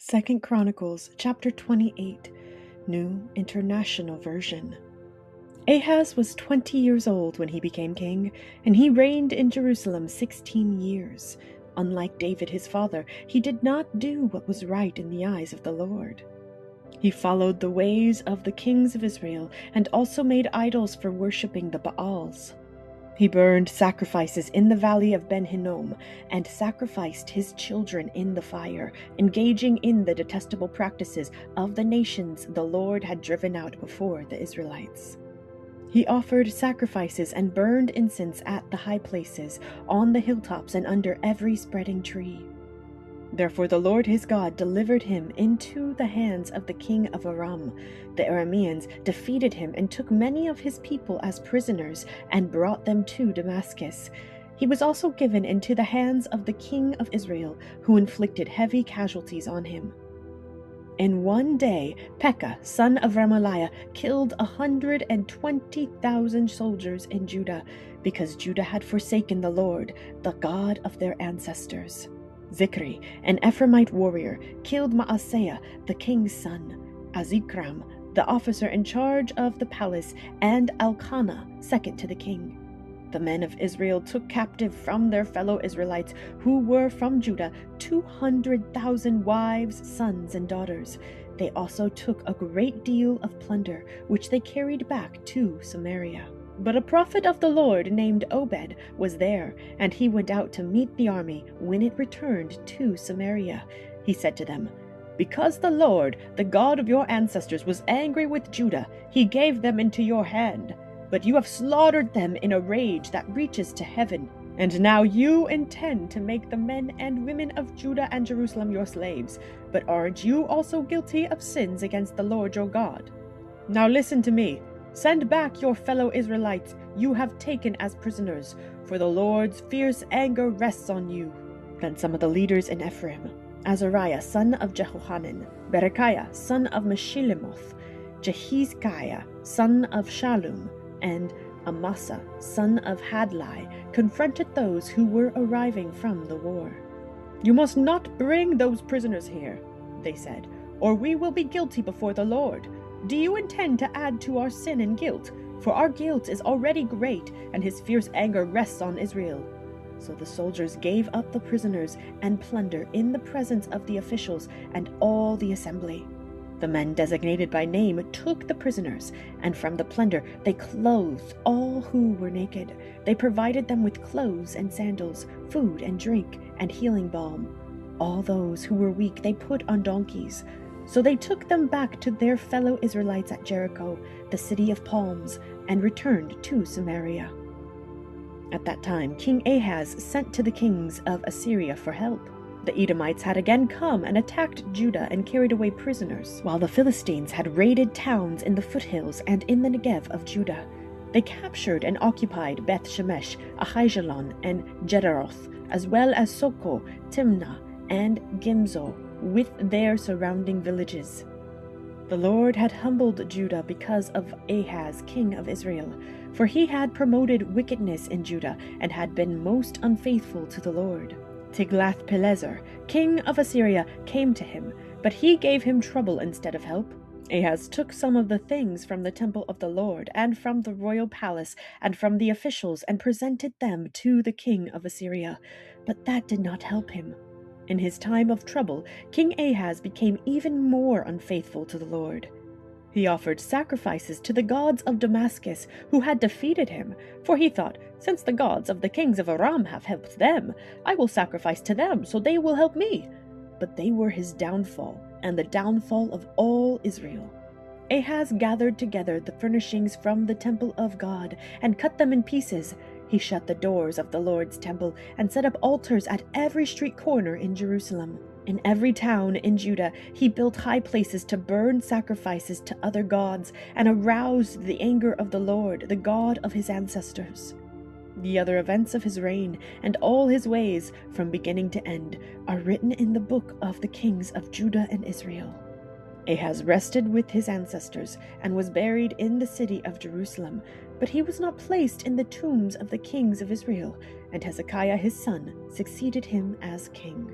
2 Chronicles chapter 28, New International Version. Ahaz was 20 years old when he became king, and he reigned in Jerusalem 16 years. Unlike David his father, he did not do what was right in the eyes of the Lord. He followed the ways of the kings of Israel and also made idols for worshipping the Baals. He burned sacrifices in the valley of Ben Hinnom and sacrificed his children in the fire, engaging in the detestable practices of the nations the Lord had driven out before the Israelites. He offered sacrifices and burned incense at the high places, on the hilltops and under every spreading tree. Therefore the Lord his God delivered him into the hands of the king of Aram. The Arameans defeated him and took many of his people as prisoners and brought them to Damascus. He was also given into the hands of the king of Israel, who inflicted heavy casualties on him. In one day, Pekah, son of Remaliah, killed 120,000 soldiers in Judah, because Judah had forsaken the Lord, the God of their ancestors. Zikri, an Ephraimite warrior, killed Maaseiah, the king's son, Azikram, the officer in charge of the palace, and Elkanah, second to the king. The men of Israel took captive from their fellow Israelites, who were from Judah, 200,000 wives, sons, and daughters. They also took a great deal of plunder, which they carried back to Samaria. But a prophet of the Lord named Obed was there, and he went out to meet the army when it returned to Samaria. He said to them, "Because the Lord, the God of your ancestors, was angry with Judah, he gave them into your hand. But you have slaughtered them in a rage that reaches to heaven. And now you intend to make the men and women of Judah and Jerusalem your slaves. But aren't you also guilty of sins against the Lord your God? Now listen to me. Send back your fellow Israelites you have taken as prisoners, for the Lord's fierce anger rests on you." Then some of the leaders in Ephraim, Azariah son of Jehohanan, Berechiah son of Meshillemoth, Jehizkiah son of Shallum, and Amasa son of Hadlai, confronted those who were arriving from the war. "You must not bring those prisoners here," they said, "or we will be guilty before the Lord. Do you intend to add to our sin and guilt? For our guilt is already great, and his fierce anger rests on Israel." So the soldiers gave up the prisoners and plunder in the presence of the officials and all the assembly. The men designated by name took the prisoners, and from the plunder they clothed all who were naked. They provided them with clothes and sandals, food and drink, and healing balm. All those who were weak they put on donkeys. So they took them back to their fellow Israelites at Jericho, the city of palms, and returned to Samaria. At that time, King Ahaz sent to the kings of Assyria for help. The Edomites had again come and attacked Judah and carried away prisoners, while the Philistines had raided towns in the foothills and in the Negev of Judah. They captured and occupied Beth Shemesh, Ahijalon, and Gederoth, as well as Soko, Timnah, and Gimzo, with their surrounding villages. The Lord had humbled Judah because of Ahaz, king of Israel, for he had promoted wickedness in Judah and had been most unfaithful to the Lord. Tiglath-Pileser, king of Assyria, came to him, but he gave him trouble instead of help. Ahaz took some of the things from the temple of the Lord and from the royal palace and from the officials and presented them to the king of Assyria, but that did not help him. In his time of trouble, King Ahaz became even more unfaithful to the Lord. He offered sacrifices to the gods of Damascus, who had defeated him, for he thought, "Since the gods of the kings of Aram have helped them, I will sacrifice to them, so they will help me." But they were his downfall, and the downfall of all Israel. Ahaz gathered together the furnishings from the temple of God and cut them in pieces. He shut the doors of the Lord's temple and set up altars at every street corner in Jerusalem. In every town in Judah, he built high places to burn sacrifices to other gods and aroused the anger of the Lord, the God of his ancestors. The other events of his reign and all his ways, from beginning to end, are written in the book of the kings of Judah and Israel. Ahaz rested with his ancestors and was buried in the city of Jerusalem, but he was not placed in the tombs of the kings of Israel, and Hezekiah his son succeeded him as king.